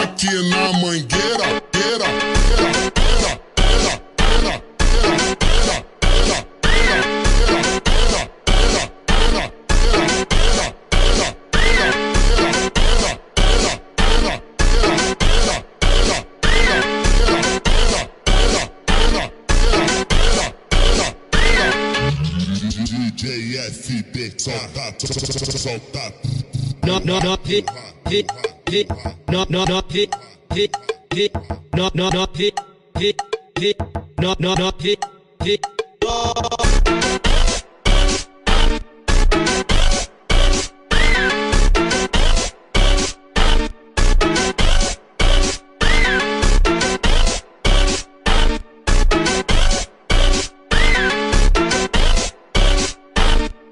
Aqui na Mangueira, DJ FB, solta, solta. No, hit, no, hit, no, hit, no, hit.